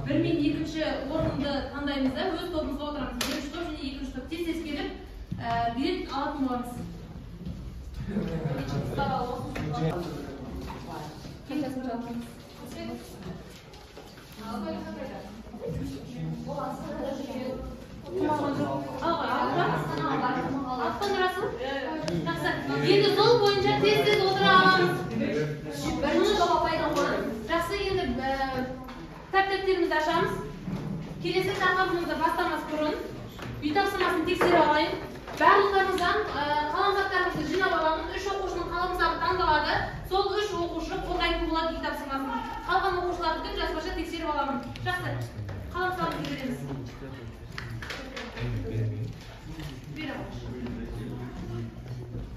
1 мен 2-ші орынды таңдаймыз да, өз тобымызға отырамыз. 1-ші топ және 2-ші топ тез-тез келіп, билет алатын боламыз. Енді сол бойынша тез-тез отыра аламыз. Жақсы, енді кітап-дәптерімізді ашамыз. Келесі тақырыбымызды бастамас бұрын үй тапсырмасын тексеріп алайын. Барлықтарымыздан қаламзаттарымызды жинап аламыз. 3 оқушының қаламзаты таңдалады. Сол 3 оқушы қорғайтын болады үй тапсырмасын. Қалған оқушыларды жазбаша тексеріп аламын. Жақсы, қаламзатымызды береміз.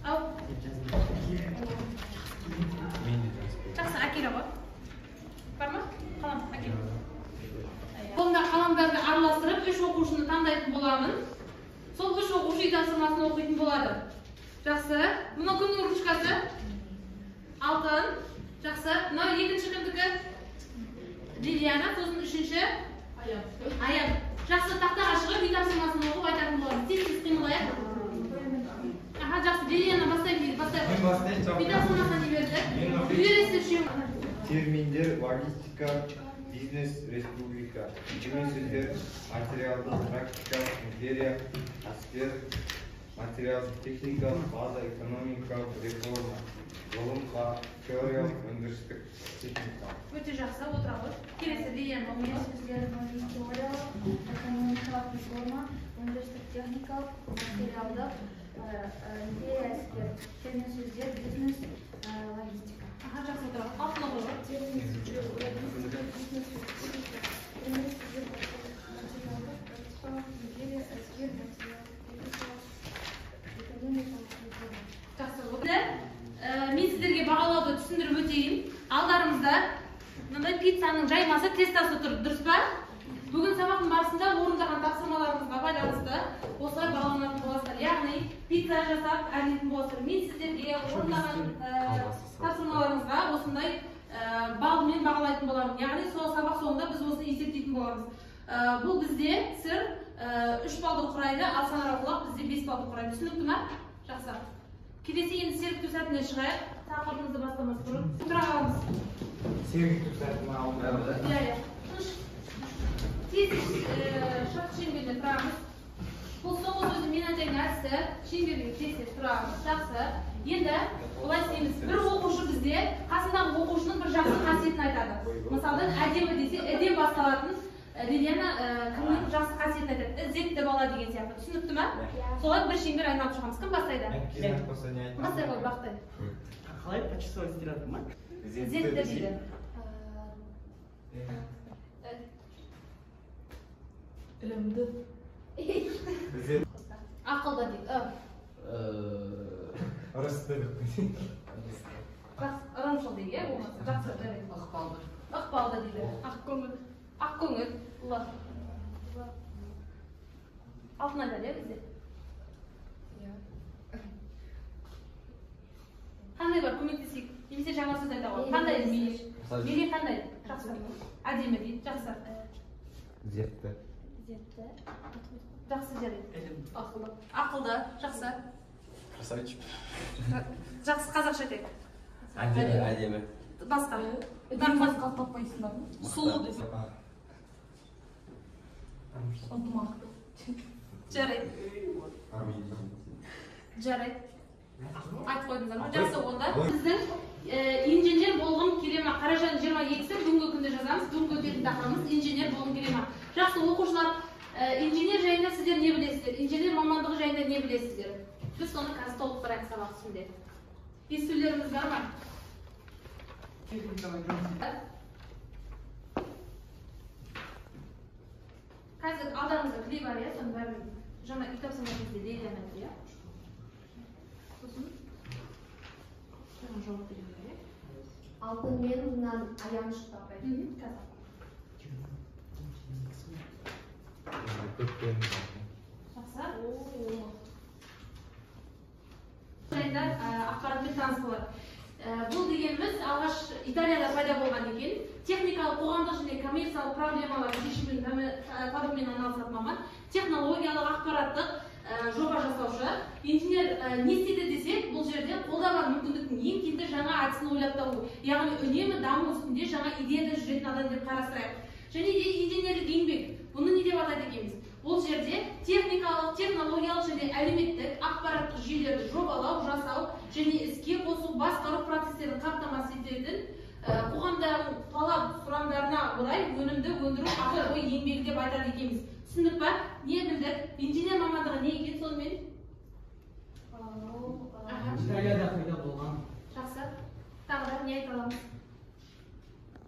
Ал. Жақсы, әкелі ғой. Бар ма? Қалам, әкелі. Қолымда қаламдарды араластырып, 3 оқушыны таңдайтын боламын. Сол 3 оқушы үй тапсырмасын оқитын болады. Жақсы. Мұны кімнің ручкасы? Алтын. Жақсы. Мынау 2-ші кімдікі? Лилияна, сосын 3-ші? Аян. Жақсы, тақтаға шығып үй тапсырмасын оқып айтатын боламыз. Тез-тез қимылайық. Аха, жақсы. Лилияна бастаймын дейді. Бастайық. Үй тапсырмасына не берді? Үйресіз үшеу. Терминдер: логистика, бизнес, республика. Жемен сөздер: материалдық, практикалық, империя, әскер, материалдық, техникалық, база, экономикалық, реформа, ғылым, теориялық, өндірістік, техникалық. Өте жақсы, отыра ғой. Келесі Лилияна. Жемен сөздер: теориялық, экономикалық, реформа, өндірістік, техникалық, материалдық, империя, әскер. Жемен сөздер: бизнес, логистика. Аха, жақсы, отыра ғой. Алтын ғой. Мен сіздерге бағалауды түсіндіріп өтейін. Алдарымызда мынандай пиццаның жаймасы тестасы тұр, дұрыс па? Бүгін сабақтың барысында орындаған тапсырмаларымызға байланысты осылай бағаланатын боласыздар. Яғни пицца жасап әрлейтін боласыздар. Мен сіздерге орындаған тапсырмаларымызға осындай балмен бағалайтын боламын. Яғни сол сабақ соңында біз осыны есептейтін боламыз. Бұл бізде сыр 3 балды құрайды, ал санаралдылық бізде 5 балды құрайды. Түсінікті ме? Жақсы. Келесі енді серіктеу сәтіне шығайық. Тақырыбымызды бастамас бұрын. Тұра қаламыз. Серіктеу сәтіне алынды. Иә. Тез-тез шарт шеңберде тұрамыз. Бұл соңғы сөзді мен айтайын әдісі. Шеңберге тез-тез тұрамыз. Жақсы. Енді олай істейміз. Бір оқушы бізде қасындағы оқушының бір жақсы қасиетін айтады. Мысалы, әдемі десе, әдем басталатын Лилияна кімнің жақсы қасиетін айтады. Ізетті бала деген сияқты. Түсінікті ме? Солай бір шеңбер айналып шығамыз. Кім бастайды? Бастай ғой, бақтайды. Қалай почесовать стирады ма? Ізетті дейді. Ілімді. Ақылды дейді. Ырысты. Ырымшыл дейді, жақсы жарайды. Ықпалды дейді. Ақкөңіл. Ақкөңіл. Алтын айтады, бізде? Қандай бар, көмектесейік? Немесе жаңа сөз айта ғой. Қандай мере? Мере қандай? Жақсы. Әдемі дейді, жақсы. Зетті. Жақсы жарайды. Ақылды, жақсы. Красавчик. Жақсы қазақша айтайық. Әдемі. Басқа. Басқа таппайсыңдар ма? Сұлу десең. Ынтымақты. Жарайды. Жарайды. Айтып қойдыңыздар ма? Жақсы онда. Біздің инженер болғым келе ма? Қарашаның 22-сі бүгінгі күнде жазамыз. Бүгінгі өтетін тақырыбымыз инженер болғым келе ма? Жақсы оқушылар, инженер жайында сіздер не білесіздер? Инженер мамандығы жайында не білесіздер? Біз соны қазір толықтырайық сабақ үстінде. Естулеріңіз бар ма? Қазір алдарыңызда клей бар, иә? Соның бәрін жаңа үй тапсырмамызда Лилияна айтты, иә? Сосын жаңа жауап беремін, иә? Алтын мен мынан аян шықты апай. Қазір. Жақсы. Ақпаратпен таныс болады. Бұл дегеніміз алғаш Италияда пайда болған екен. Техникалық, қоғамдық және коммерциялық проблемалардың шешімін табумен айналысатын маман, технологиялық, ақпараттық жоба жасаушы. Инженер не істейді десек, бұл жерде қолда бар мүмкіндіктің ең тиімді жаңа әдісін ойлап табу, яғни үнемі даму үстінде жаңа идеяда жүретін адам деп қарастырайық. Және де инженерлік еңбек. Бұны не деп атайды екенбіз? Бұл жерде техникалық, технологиялық және әлеуметтік ақпараттық жүйелерді жобалау, жасау және іске қосу, басқару процестерін қамтамасыз ететін қоғамдағы талап сұранымдарына орай өнімді өндіру ақыл-ой еңбегі деп айтады екенбіз. Түсіндік па? Не білдік? Инженер мамандығы не екен сонымен? Италияда пайда болған. Жақсы. Тағы да не айта аламыз?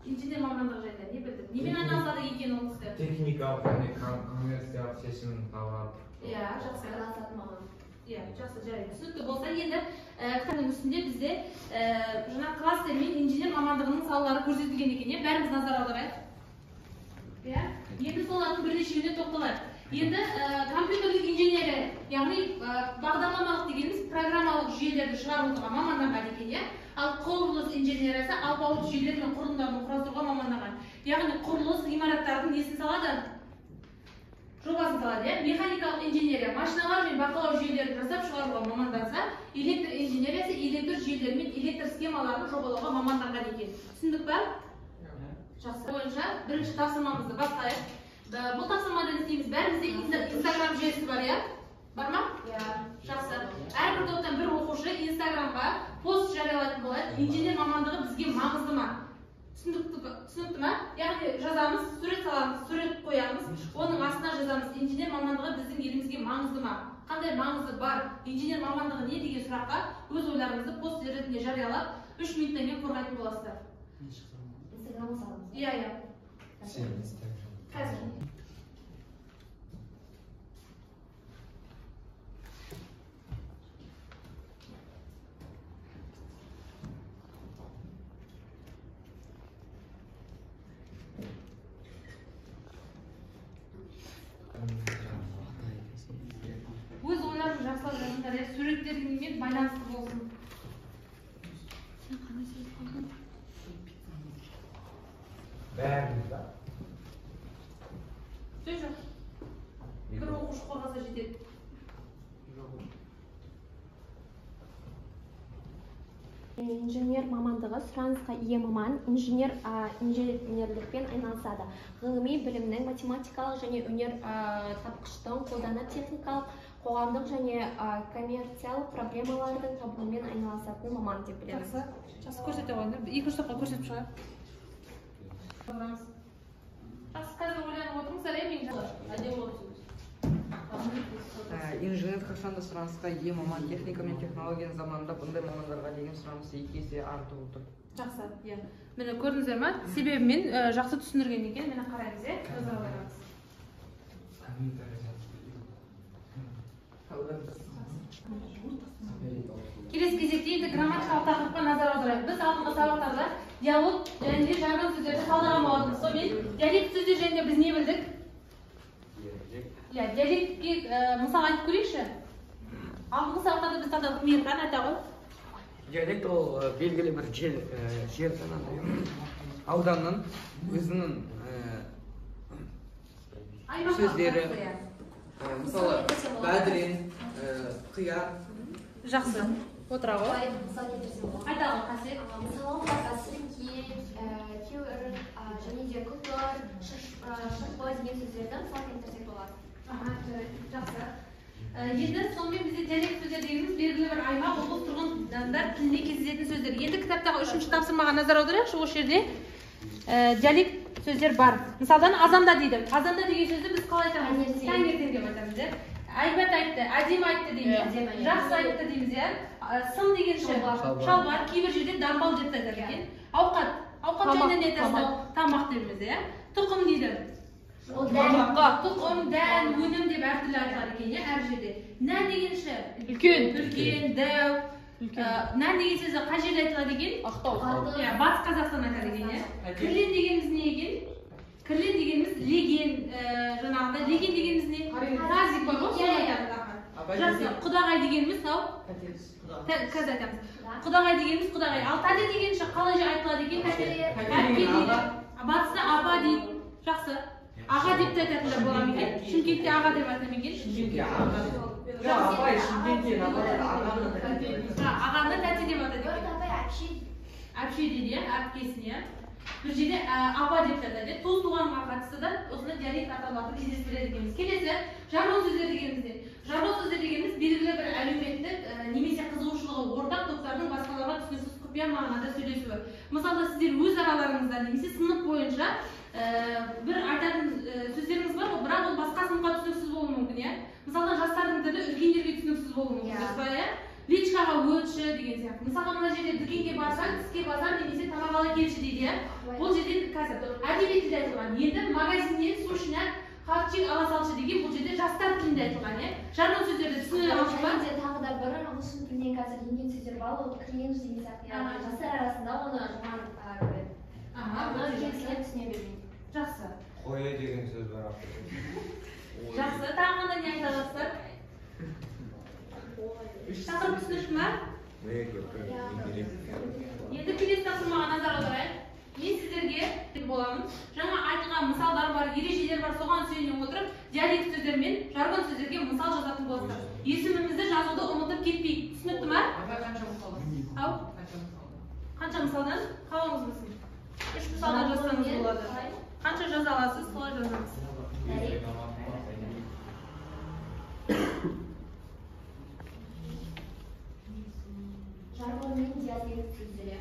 Инженер мамандығы жайында не білдік? Немен айналысады екен ол кісі? Техникалық және коммерциялық шешімін табады. Иә, жақсы. Айналысатын маман. Иә, жақсы, жарайды. Түсінікті болса, енді кітаптың үстінде бізде жаңа кластер мен инженер мамандығының салалары көрсетілген екен, иә? Бәріміз назар аударайық. Иә? Енді солардың бірнешеуіне тоқталайық. Енді компьютерлік инженері, яғни бағдарламалық дегеніміз программалық жүйелерді шығаруға маманданған екен, иә? Ал құрылыс инженериясы алпауыт жүйелер мен құрылымдарын құруға маманданған. Яғни құрылыс ғимараттардың несін салады? Жобасын салады, иә? Механикалық инженерия машиналар мен бақылау жүйелерін жасап шығаруға маманданса, электр инженериясы электр жүйелері мен электр схемаларын жобалауға маманданған екен. Түсіндік па? Жақсы. Бойынша бірінші тапсырмамызды бастайық. Бұл тапсырмада не істейміз? Бәрімізде Instagram жүйесі бар, иә? Бар ма? Иә. Жақсы. Әрбір топтан бір оқушы Instagramға пост жариялайтын болады. Инженер мамандығы бізге маңызды ма? Түсінікті ма? Яғни жазамыз, сурет саламыз, сурет қоямыз, оның астына жазамыз. Инженер мамандығы біздің елімізге маңызды ма? Қандай маңызы бар? Инженер мамандығы не деген сұраққа өз ойларыңызды пост ретінде жариялап, 3 минуттан кейін қорғайтын боласыздар. Инстаграмға саламыз. Иә. Қазір. Өз ойларын жақсылап жазыңдар, суреттермен байланысты болсын. Бәріміз ба? Сөз жоқ. Бір оқушы қорғаса жетеді. Инженер мамандығы сұранысқа ие маман, инженерлікпен айналысады. Ғылыми білімнің математикалық және өнер тапқыштығын қолданып техникалық, қоғамдық және коммерциялық проблемалардың табуымен айналысатын маман деп білеміз. Жақсы көрсете қойыңдар. Екінші топқа көрсетіп шығайық. Жақсы, қазір ойланып отырыңыздар, әдемі отырсыз. Инженер қашанда сұранысқа ие маман, техника мен технологияның заманында бұндай мамандарға деген сұраныс 2 есе артып отыр. Жақсы, иә. Міне көрдіңіздер ме? Себебімен жақсы түсіндірген екен. Мені қараймыз, иә? Назар аударыңыз. Келесі кезекте енді грамматикалық тақырыпқа назар аударайық. Біз алдыңғы сабақтарда диалог және жаргон сөздерді талдаған болатынбыз. Сонымен диалект сөздер жайында біз не білдік? Иә, диалектке мысал айтып көрейікші. Алдыңғы сабақтарда біз талдадық, Мейірхан айта ғой. Диалект ол белгілі бір жердің ауданның өзінің сөздері, мысалы бәдірен, қияр. Жақсы. Отыра ғой. Мысал келтірсем болады. Айта ғой, қасет. Мысалы, сіріңке, кеуір, және де күлтор, шырпы деген сөздерді мысал келтірсек болады. Жақсы. Енді сонымен бізде диалект сөздер дегеніміз белгілі бір аймақ, облыс тұрғындар тілінде кездесетін сөздер. Енді кітаптағы 3-ші тапсырмаға назар аударайықшы. Осы жерде диалект сөздер бар. Мысалдан азанда дейді. Азанда деген сөзді біз қалай айтамыз? Таңертең деп айтамыз. Айбат айтты, әдемі айтты дейміз. Жақсы айтты дейміз, иә. Сын деген шалбар, кейбір жерде дамбал деп айтады екен. Ауқат жайында не айтасыздар? Тамақ дейміз, иә. Тұқым дейді. Тұқым, дән, өнім деп әртүрлі айтылады екен, иә, әр жерде. Нән дегенші? Үлкен, дәу. Нән деген сөзі қай жерде айтылады екен? Ақтау. Батыс Қазақстан айтады екен, иә. Кірлен дегеніміз не екен? Кірлен дегеніміз леген, жаңағыда леген дегеніміз не? Тазик бар ғой, соны айтады. Жақсы, құдағай дегеніміз ау? Қазір айтамыз. Құдағай дегеніміз құдағай. Ал тәте деген қалай айтылады екен? Әпке дейді. Батыста апа дейді. Жақсы. Аға деп те айтатындар бола ма екен? Шымкентте аға деп айтады ма екен? Шымкентте аға. Жоқ, апай Шымкентте ағаны тәте деп атады екен. Әпше дейді, әпкесіне. Bir жерде апа деп атады. Туыс туғанға қатысты да осындай диалект аталатын кездестіреді екенбіз. Келесі жаргон сөздер дегенімізде. Жаргон сөздер дегеніміз белгілі бір әлеуметтік немесе қызығушылығы ортақ топтардың басқаларға түсініксіз құпия мағынада сөйлесуі. Мысалы, сіздер өз араларыңызда немесе сынып бойынша бір айтатын сөздеріңіз бар, бірақ ол басқа сыныпқа түсініксіз болуы мүмкін, иә? Мысалы, жастардың тілі үлкендерге түсініксіз болуы мүмкін, дұрыс па, иә? Личкаға өтші деген сияқты. Мысалы, мына жерде дүкенге барсаң, тіске барсаң немесе тамағалы келші дейді, иә? Бұл жерде қазір әдеби тілде айтылған. Енді магазиннен сушина хатчик ала салшы деген бұл жерде жастар тілінде айтылған, иә? Жаргон сөздерді түсіне алшы ба? Тағы да бір ағылшын тілінен қазір енген сөздер бар, ол кринж деген сияқты. Жастар арасында оны жаман көреді. Келісілер түсіне бермейді. Жақсы. Қоя деген сөз бар. Жақсы. Тағы қандай не айта аласыздар? Тақырып түсінікті ме? Енді келесі тапсырмаға назар аударайық. Мен сіздерге боламын. Жаңа айтылған мысалдар бар, ережелер бар, соған сүйене отырып, диалект сөздер мен жаргон сөздерге мысал жазатын боласыздар. Есімімізді жазуды ұмытып кетпейік. Түсінікті ме? Ау? Қанша мысалдан? Қалауыңыз білсін. 3 мысалдан жазсаңыз болады. Қанша жаза аласыз, солай жазамыз. Жаргон мен диалект сөздері.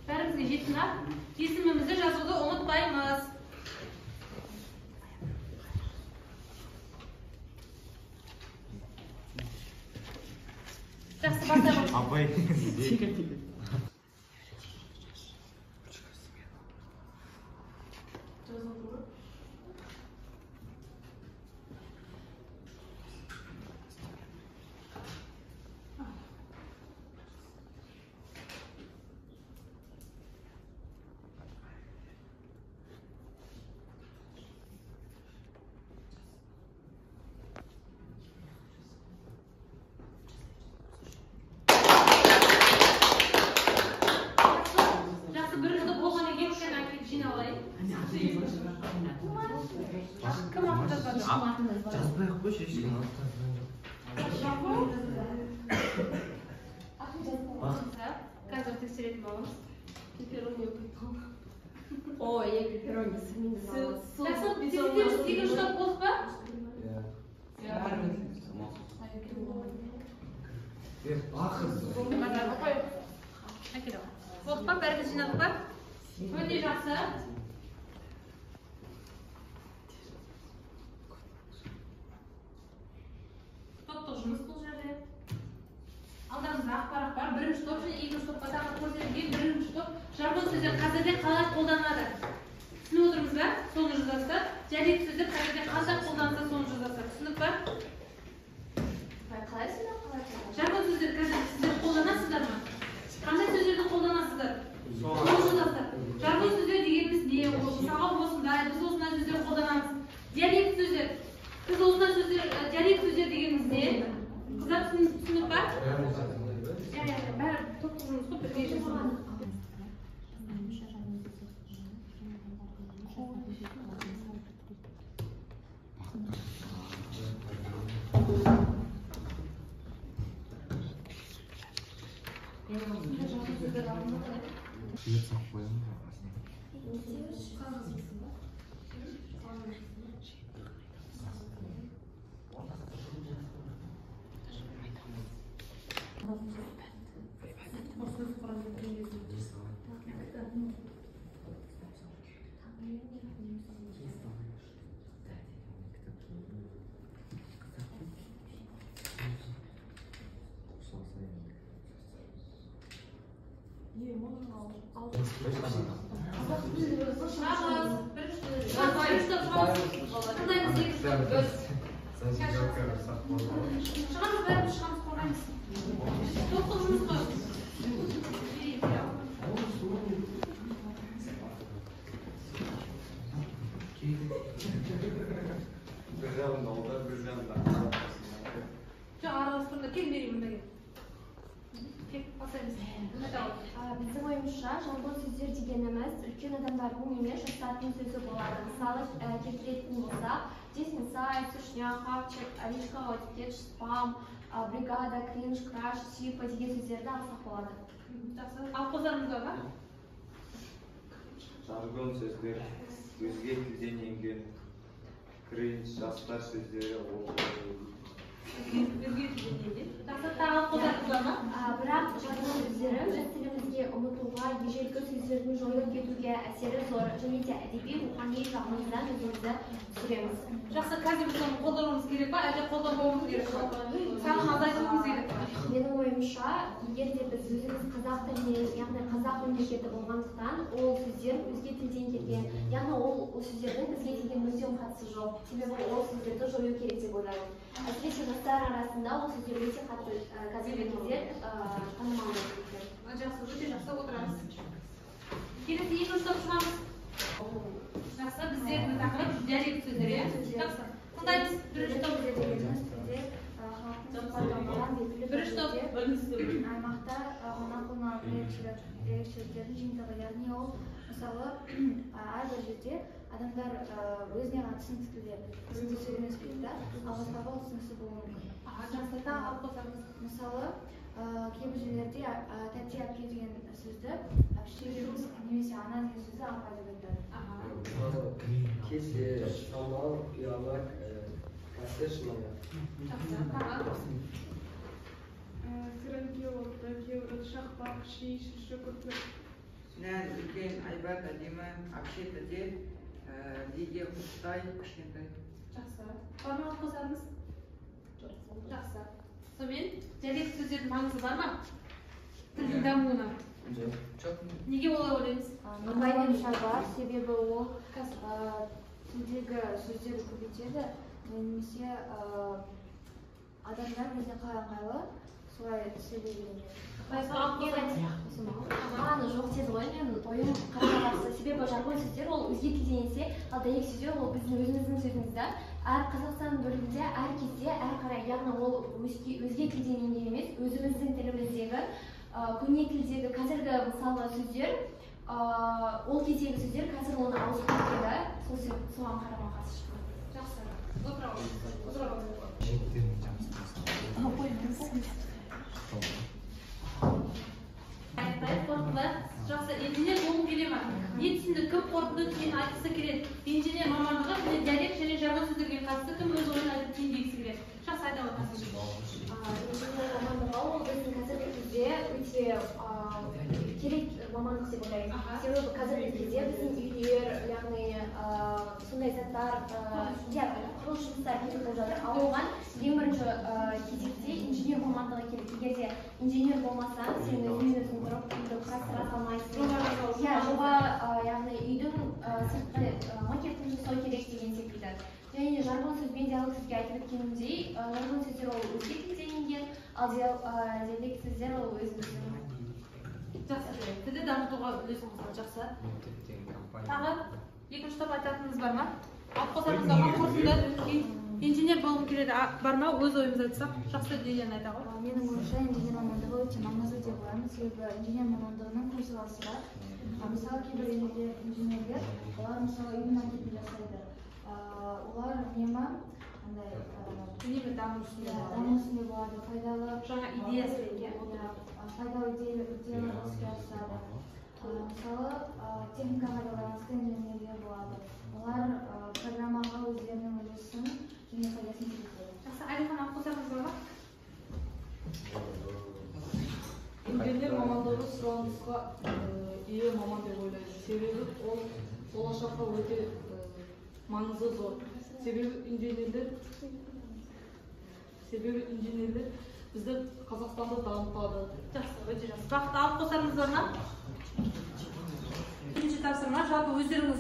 Бәрімізге жетсін, а? Есімімізді жазуды ұмытпаймыз. Жақсы, бастайық. Апай. Жазбай-ақ қойшы, ешкім қазір тексеретін боламыз. Пепперони өтіп Ой, пепперони сырмен Жақсы, сегіз штат болды ба? Болды ба, бәріміз жинадық па? Өте жақсы. Топтық жұмыс бұл жерде. Алдарыңызда ақпарат бар. Бірінші топ және екінші топқа тақырып көрсетілген бірінші топ жаргон сөздер қазірде қалай қолданылады? Түсініп отырмыз ба? Соны жазасыздар. Диалект сөздер қазірде қандай қолданылса соны жазасыздар. Түсініп ба? Жаргон сөздер қазір сіздер қолданасыздар ма? Қандай сөздерді қолданасыздар? Соны жазасыздар. Жаргон сөздер дегеніміз не? Мысалға осындай, біз осындай сөздер қолданамыз. Диалект сөздер. Біз осындай сөздер, диалект сөздер дегеніміз не? Қыздар түсініп ба? Бәрі топтық жұмыс қой, бірге жасалады. Шығамыз, бәріміз шығамыз, қорғаймыз. Топтық жұмыс қой. жағында олар бір жағында Жоқ, араластырымда кел, бері мұнда кел. Кел, басаймыз. Біздің ойымызша жаргон сөздер дегеніміз үлкен адамдардың емес жастардың сөзі болады. Мысалы келтіретін болсақ, десенсай, сушня, хавчик, алишка, отекет, спам, бригада, кринж, краш, сипа деген сөздерді алсақ болады. Жақсы. Алып қосарымыз бар ма? жаргон сөздер өзге тілден енген кринж жастар сөздері Бірақ жаргон сөздері өз тілімізге ұмытуға, ежелгі сөздердің жойылып кетуге әсері зор, және де әдеби рухани жағымыздан өзімізді түсіреміз. Жақсы, қазір біз оны қолдануымыз керек па, әлде қолданбауымыз керек па? Санын азайтуымыз керек па? Менің ойымша, егер де біз өзіміз қазақ тіліне, яғни қазақ мемлекеті болғандықтан, ол сөздер өзге тілден келген, яғни ол сөздердің бізге деген мүлдем қатысы жоқ. Себебі ол сөздерді жою керек деп ойлаймын. Әсіресе жастар арасында ол сөздер өте қатты қазіргі кезде танымал сөздер. Жақсы, өте жақсы отырамыз. Келесі екінші топшымамыз. Жақсы, біздердің тақырып диалект сөздері. Жақсы. Тыңдаймыз. Бірінші топ. Бірінші топ. Аймақта ғана қолданылатын ерекшеліктердің жиынтығы, яғни ол мысалы әрбір жерде адамдар өзіне ғана түсінікті тілде сөйлемеспейді да, ал басқаға ол түсініксіз болуы мүмкін. Жақсы, тағы алып қосармыз. Мысалы, кейбір жерлерде тәте әпке деген сөзді әпше немесе ана деген сөзді апа деп айтады. Кесе, шамал, ұялак, кәсе, шынайы. Жақсы, тағы. шақпақ, шиш, шүкіртік. Нән, үлкен, айбат, әдемі, әпше, тәте, Лидия, құштай, кішкентай. Жақсы. Бар ма алып қосармыз? Жақсы. Сонымен, диалект сөздердің маңызы бар ма? Тілдің дамуына. Жоқ. Неге олай ойлаймыз? Менің ойымша бар, себебі ол тілдегі сөздерді көбейтеді, немесе адамдар өзіне қалай ыңғайлы солай сөйлей береді. Маған жоқ тез ғой, мен ойым қарсы. Себебі жаргон сөздер ол өзге тілден енсе, ал диалект сөздер ол біздің өзіміздің сөзімізді әр Қазақстан бөлігінде әр кезде әр қарай, яғни ол өзге тілден енген емес, өзіміздің тіліміздегі көне тілдегі қазіргі мысалы сөздер, ол кездегі сөздер қазір оны ауысып кетеді, соған қарама-қарсы шығады. Жақсы. Отырамыз. Қорытынды. Жақсы, инженер болу келе ма? Не түсінді, кім қорытынды түйін айтқысы келеді? Инженер мамандығы және диалект және жаргон сөздерге қатысты кім өз ойын айтып түйіндегісі келеді? Жақсы, айта отырасыз. Инженер мамандығы ол біздің қазіргі кезде өте керек мамандық деп ойлаймын. Себебі қазіргі кезде біздің үйлер, яғни сондай заттар, құрылыс жұмыстары кетіп жатыр. Ал оған ең бірінші кезекте инженер мамандығы керек. Егер де инженер болмасаң, сен өзің тұрып құрастыра салмайсың. Жоба, яғни үйдің сыртқы макетін жасау керек деген секілді. Және жаргон сөзбен диалект сөзге айтып өткенімдей, жаргон сөздер ол өзге тілден енген, ал диалект сөздер ол өзіміздің. Жақсы, тілді дамытуға үлесін қосады. Жақсы. Тағы екінші топ айтатыныңыз бар ма? Алып қосарыңыз бар ма? Қорытынды инженер болғым келеді бар ма? Өз ойымызды айтсақ, жақсы идеяны айта ғой. Менің ойымша инженер мамандығы өте маңызды деп ойлаймын, себебі инженер мамандығының көзқарасы бар. Мысалы кейбір инженерлер, олар мысалы үйдің макетін жасайды. Олар үнемі Үнемі даму үстінде болады, пайдалы жаңа идеясы пайдалы идеялар іске асырады. Мысалы техникаға байланысты инженерлер болады. Олар программаға өздерінің үлесін және пайдасын тигізеді. Жақсы, Әлихан алып қосарыңыз бар ма? Инженер мамандығы сұранысқа ие маман деп ойлаймын. Себебі ол болашаққа өте маңызы зор. Себебі инженерлер бізді Қазақстанды дамытады. Жақсы, өте жақсы. Бақыт алып қосарыңыз бар ма? Бірінші тапсырма, жалпы өздеріңіз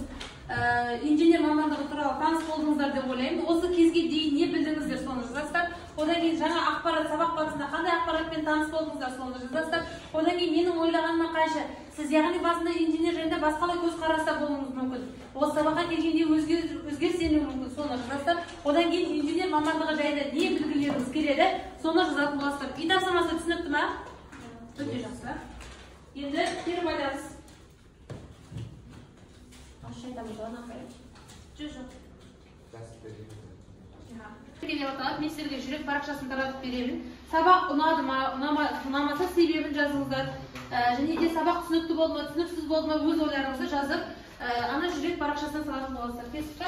инженер мамандығы туралы таныс болдыңыздар деп ойлаймын. Осы кезге дейін не білдіңіздер, соны жазасыздар. Одан кейін жаңа ақпарат сабақ барысында қандай ақпаратпен таныс болдыңыздар, соны жазасыздар. Одан кейін менің ойлағаныма қайшы, сіз яғни басында инженер жайында басқалай көзқараста болуыңыз мүмкін. Осы сабаққа келгенде өзгеріс енуі мүмкін, соны жазасыздар. Одан одан кейін инженер мамандығы жайында не білгілеріңіз келеді, соны жазатын боласыздар. Үй тапсырмасы түсінікті ма? Өте жақсы. Енді кері байланыс. Мен сіздерге жүрек парақшасын таратып беремін. Сабақ ұнады ма, ұнамаса себебін жазыңыздар. Және де сабақ түсінікті болды ма, түсініксіз болды ма, өз ойларыңызды жазып, ана жүрек парақшасына салатын боласыздар. Кесіп па?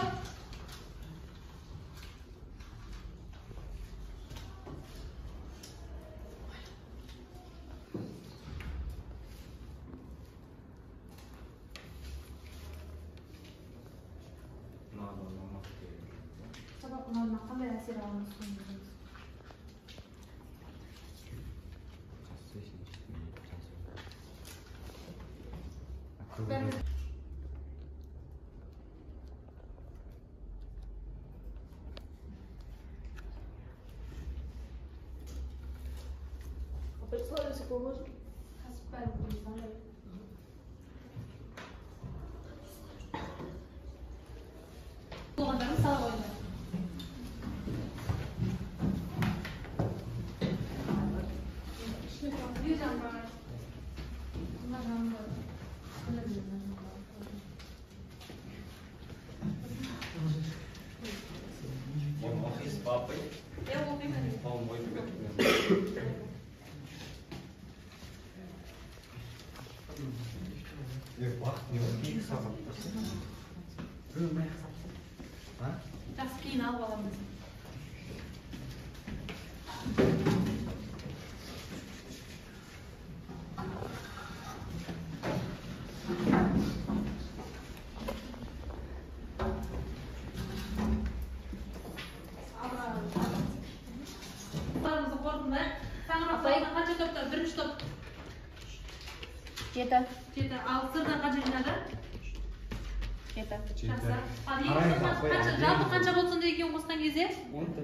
Сабақ ұнады ма, қандай әсер алыңыз соны біліңіз. Представься, поможешь? Болғандарын сала қойыңдар. Он мог и с папой. Я оқимын. Он мой привет. Жақсы кейін алып аламыз. Қорытындылайық. Саңырауқұлақтан қанша топтар? Бірінші топ 7. 7. Ал сырдан қанша жинады? 7. Жақсы. Ал жалпы қанша болды сонда екен қосқан кезде?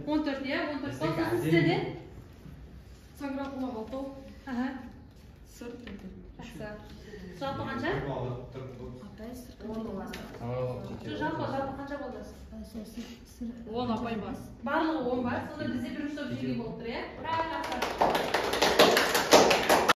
14, иә? 14. Сосын сіздерде? Саңырауқұлақ 6. Сыр 4. Жақсы. Жалпы қанша? Жалпы қанша болды? 10 апай бар. Барлығы 10 бар. Сонда бізде бірінші топ жеңген болып тұр, иә? Правильно.